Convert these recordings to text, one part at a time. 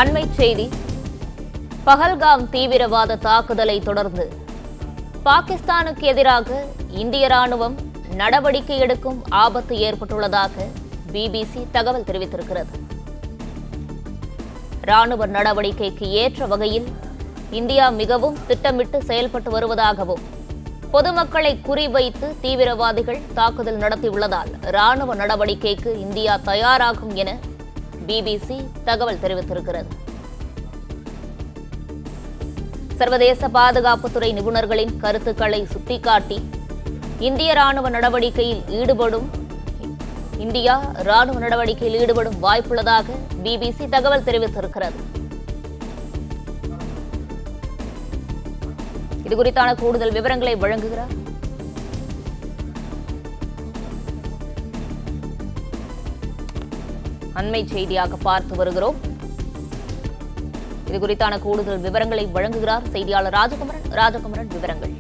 அண்மைச் செய்தி. பஹல்காம் தீவிரவாத தாக்குதலை தொடர்ந்து பாகிஸ்தானுக்கு எதிராக இந்திய ராணுவம் நடவடிக்கை எடுக்கும் ஆபத்து ஏற்பட்டுள்ளதாக பிபிசி தகவல் தெரிவித்திருக்கிறது. ராணுவ நடவடிக்கைக்கு ஏற்ற வகையில் இந்தியா மிகவும் திட்டமிட்டு செயல்பட்டு வருவதாகவும், பொதுமக்களை குறிவைத்து தீவிரவாதிகள் தாக்குதல் நடத்தியுள்ளதால் ராணுவ நடவடிக்கைக்கு இந்தியா தயாராகும் என பிபிசி தகவல் தெரிவித்திருக்கிறது. சர்வதேச பாதுகாப்புத்துறை நிபுணர்களின் கருத்துக்களை சுட்டிக்காட்டி இந்தியா ராணுவ நடவடிக்கையில் ஈடுபடும் வாய்ப்புள்ளதாக பிபிசி தகவல் தெரிவித்திருக்கிறது. இதுகுறித்தான கூடுதல் விவரங்களை வழங்குகிறார் அண்மை செய்தியாக பார்த்து வருகிறோம். இதுகுறித்தான கூடுதல் விவரங்களை வழங்குகிறார் செய்தியாளர் ராஜகுமரன். விவரங்கள்.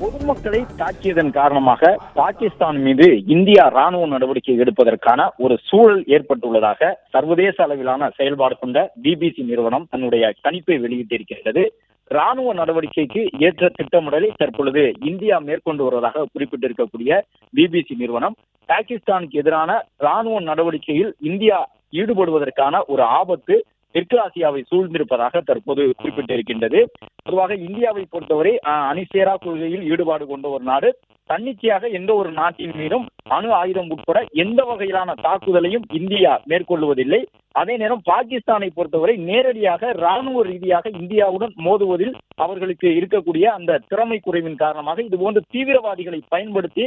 பொதுமக்களை தாக்கியதன் காரணமாக பாகிஸ்தான் மீது இந்தியா ராணுவ நடவடிக்கை எடுப்பதற்கான ஒரு சூழல் ஏற்பட்டுள்ளதாக சர்வதேச அளவிலான செயல்பாடு கொண்ட பிபிசி நிறுவனம் தன்னுடைய கணிப்பை வெளியிட்டிருக்கிறது. ராணுவ நடவடிக்கைக்கு ஏற்ற திட்டமிடலை தற்பொழுது இந்தியா மேற்கொண்டு வருவதாக குறிப்பிட்டிருக்கக்கூடிய பிபிசி நிறுவனம், பாகிஸ்தானுக்கு எதிரான ராணுவ நடவடிக்கையில் இந்தியா ஈடுபடுவதற்கான ஒரு ஆபத்து தெற்கு ஆசியாவை சூழ்ந்திருப்பதாக தற்போது குறிப்பிட்டிருக்கின்றது. பொதுவாக இந்தியாவை பொறுத்தவரை அணிசேரா கொள்கையில் ஈடுபாடு கொண்ட ஒரு நாடு. தன்னிச்சையாக எந்த ஒரு நாட்டின் மீதும் அணு ஆயுதம் உட்பட எந்த வகையிலான தாக்குதலையும் இந்தியா மேற்கொள்வதில்லை. அதே நேரம் பாகிஸ்தானை பொறுத்தவரை நேரடியாக ராணுவ ரீதியாக இந்தியாவுடன் மோதுவதில் அவர்களுக்கு இருக்கக்கூடிய அந்த திறமை குறைவின் காரணமாக இதுபோன்ற தீவிரவாதிகளை பயன்படுத்தி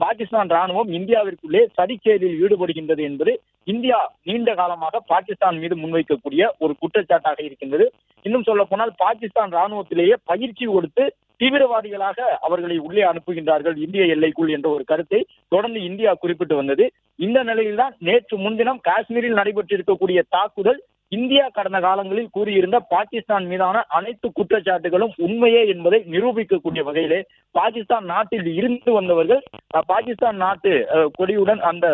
பாகிஸ்தான் ராணுவம் இந்தியாவிற்குள்ளே சதிச்செயலில் ஈடுபடுகின்றது என்பது இந்தியா நீண்ட காலமாக பாகிஸ்தான் மீது முன்வைக்கக்கூடிய ஒரு குற்றச்சாட்டாக இருக்கின்றது. இன்னும் சொல்ல போனால் பாகிஸ்தான் ராணுவத்திலேயே பயிற்சி கொடுத்து தீவிரவாதிகளாக அவர்களை உள்ளே அனுப்புகின்றார்கள் இந்திய எல்லைக்குள் என்ற ஒரு கருத்தை தொடர்ந்து இந்தியா குறிப்பிட்டு வந்தது. இந்த நிலையில்தான் நேற்று முன்தினம் காஷ்மீரில் நடைபெற்றிருக்கக்கூடிய தாக்குதல் இந்தியா கடந்த காலங்களில் கூறியிருந்த பாகிஸ்தான் மீதான அனைத்து குற்றச்சாட்டுகளும் உண்மையே என்பதை நிரூபிக்கக்கூடிய வகையிலே பாகிஸ்தான் நாட்டில் இருந்து வந்தவர்கள் பாகிஸ்தான் நாட்டு கொடியுடன் அந்த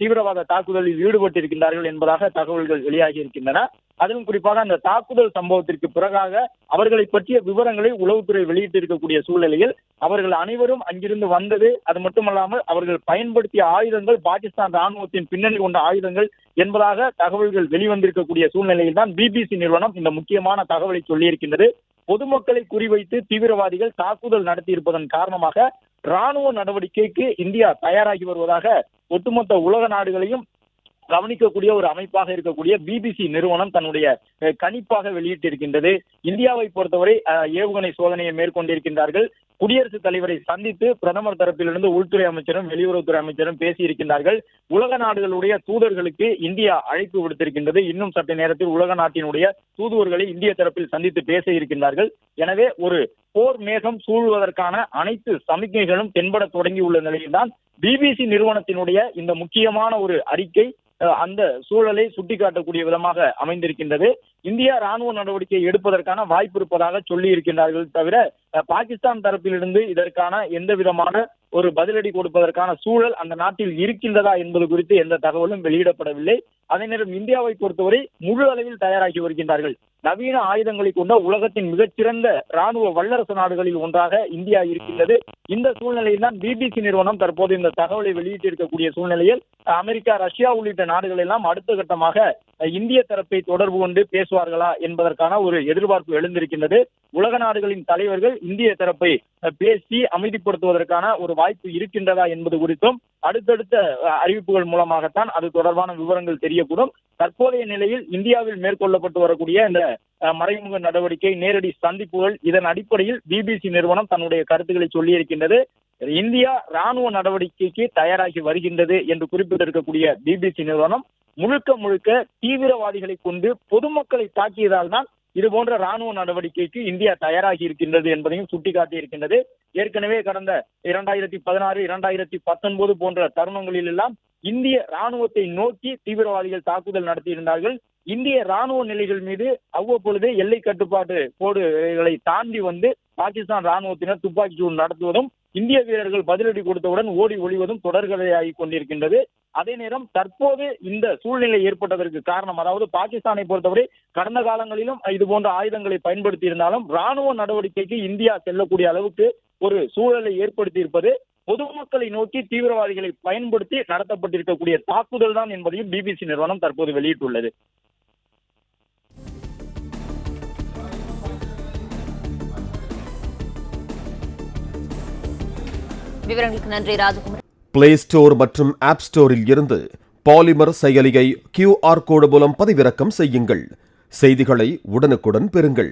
தீவிரவாத தாக்குதலில் ஈடுபட்டிருக்கின்றார்கள் என்பதாக தகவல்கள் வெளியாகி இருக்கின்றன. அதிலும் குறிப்பாக அந்த தாக்குதல் சம்பவத்திற்கு பிறகாக அவர்களை பற்றிய விவரங்களை உளவுத்துறை வெளியிட்டிருக்கக்கூடிய சூழ்நிலையில் அவர்கள் அனைவரும் அங்கிருந்து வந்தது, அது மட்டுமல்லாமல் அவர்கள் பயன்படுத்திய ஆயுதங்கள் பாகிஸ்தான் ராணுவத்தின் பின்னணி கொண்ட ஆயுதங்கள் என்பதாக தகவல்கள் வெளிவந்திருக்கக்கூடிய சூழ்நிலையில் தான் பிபிசி நிறுவனம் இந்த முக்கியமான தகவலை சொல்லியிருக்கின்றது. பொதுமக்களை குறிவைத்து தீவிரவாதிகள் தாக்குதல் நடத்தியிருப்பதன் காரணமாக ராணுவ நடவடிக்கைக்கு இந்தியா தயாராகி வருவதாக ஒட்டுமொத்த உலக நாடுகளையும் கவனிக்கக்கூடிய ஒரு அமைப்பாக இருக்கக்கூடிய பிபிசி நிறுவனம் தன்னுடைய கணிப்பாக வெளியிட்டிருக்கின்றது. இந்தியாவை பொறுத்தவரை ஏவுகணை சோதனையை மேற்கொண்டிருக்கின்றார்கள். குடியரசுத் தலைவரை சந்தித்து பிரதமர் தரப்பிலிருந்து உள்துறை அமைச்சரும் வெளியுறவுத்துறை அமைச்சரும் பேசியிருக்கின்றார்கள். உலக நாடுகளுடைய தூதர்களுக்கு இந்தியா அழைப்பு விடுத்திருக்கின்றது. இன்னும் சற்று நேரத்தில் உலக நாட்டினுடைய தூதுவர்களை இந்திய தரப்பில் சந்தித்து பேச இருக்கின்றார்கள். எனவே ஒரு போர் மேகம் சூழ்வதற்கான அனைத்து சமிக்ஞைகளும் தென்பட தொடங்கியுள்ள நிலையில்தான் பிபிசி நிறுவனத்தினுடைய இந்த முக்கியமான ஒரு அறிக்கை அந்த சூழலை சுட்டிக்காட்டக்கூடிய விதமாக அமைந்திருக்கின்றது. இந்தியா ராணுவ நடவடிக்கை எடுப்பதற்கான வாய்ப்பு இருப்பதாக சொல்லி இருக்கின்றார்கள். தவிர பாகிஸ்தான் தரப்பிலிருந்து இதற்கான எந்த விதமான ஒரு பதிலடி கொடுப்பதற்கான சூழல் அந்த நாட்டில் இருக்கின்றதா என்பது குறித்து எந்த தகவலும் வெளியிடப்படவில்லை. அதே நேரம் இந்தியாவை பொறுத்தவரை முழு அளவில் தயாராகி வருகின்றார்கள். நவீன ஆயுதங்களை கொண்ட உலகத்தின் மிகச்சிறந்த ராணுவ வல்லரசு நாடுகளில் ஒன்றாக இந்தியா இருக்கின்றது. இந்த சூழ்நிலையில் தான் பிபிசி நிறுவனம் தற்போது இந்த தகவலை வெளியிட்டிருக்கக்கூடிய சூழ்நிலையில் அமெரிக்கா, ரஷ்யா உள்ளிட்ட நாடுகள் எல்லாம் அடுத்த கட்டமாக இந்திய தரப்பை தொடர்பு கொண்டு பேசுவார்களா என்பதற்கான ஒரு எதிர்பார்ப்பு எழுந்திருக்கின்றது. உலக நாடுகளின் தலைவர்கள் இந்திய தரப்பை பேசி அமைதிப்படுத்துவதற்கான ஒரு வாய்ப்பு இருக்கின்றதா என்பது குறித்தும் அடுத்தடுத்த அறிவிப்புகள் மூலமாகத்தான் அது தொடர்பான விவரங்கள் தெரியக்கூடும். தற்போதைய நிலையில் இந்தியாவில் மேற்கொள்ளப்பட்டு வரக்கூடிய இந்த மறைமுக நடவடிக்கை, நேரடி சந்திப்புகள், இதன் அடிப்படையில் பிபிசி நிறுவனம் தன்னுடைய கருத்துக்களை சொல்லியிருக்கின்றது. இந்தியா ராணுவ நடவடிக்கைக்கு தயாராகி வருகின்றது என்று குறிப்பிட்டிருக்கக்கூடிய பிபிசி நிறுவனம் முழுக்க தீவிரவாதிகளை கொண்டு பொதுமக்களை தாக்கியதால் தான் இதுபோன்ற ராணுவ நடவடிக்கைக்கு இந்தியா தயாராகி இருக்கின்றது என்பதையும் சுட்டிக்காட்டி இருக்கின்றது. ஏற்கனவே கடந்த 2016, 2019 போன்ற தருணங்களில் எல்லாம் இந்திய ராணுவத்தை நோக்கி தீவிரவாதிகள் தாக்குதல் நடத்தியிருந்தார்கள். இந்திய ராணுவ நிலைகள் மீது அவ்வப்பொழுது எல்லை கட்டுப்பாட்டு கோடுகளை தாண்டி வந்து பாகிஸ்தான் ராணுவத்தினர் துப்பாக்கி சூடு நடத்துவதும் இந்திய வீரர்கள் பதிலடி கொடுத்தவுடன் ஓடி ஒளிவதும் தொடர்கதையாகி கொண்டிருக்கின்றது. அதே நேரம் தற்போது இந்த சூழ்நிலை ஏற்பட்டதற்கு காரணம், அதாவது பாகிஸ்தானை பொறுத்தவரை கடந்த காலங்களிலும் இது போன்ற ஆயுதங்களை பயன்படுத்தி இருந்தாலும் ராணுவ நடவடிக்கைக்கு இந்தியா செல்லக்கூடிய அளவுக்கு ஒரு சூழலை ஏற்படுத்தி இருப்பது பொதுமக்களை நோக்கி தீவிரவாதிகளை பயன்படுத்தி நடத்தப்பட்டிருக்கக்கூடிய தாக்குதல் தான் என்பதையும் பிபிசி நிறுவனம் தற்போது வெளியிட்டுள்ளது. விவரங்களுக்கு நன்றி ராஜகுமார். பிளே ஸ்டோர் மற்றும் ஆப் ஸ்டோரில் இருந்து பாலிமர் செயலியை QR கோடு மூலம் பதிவிறக்கம் செய்யுங்கள். செய்திகளை உடனுக்குடன் பெறுங்கள்.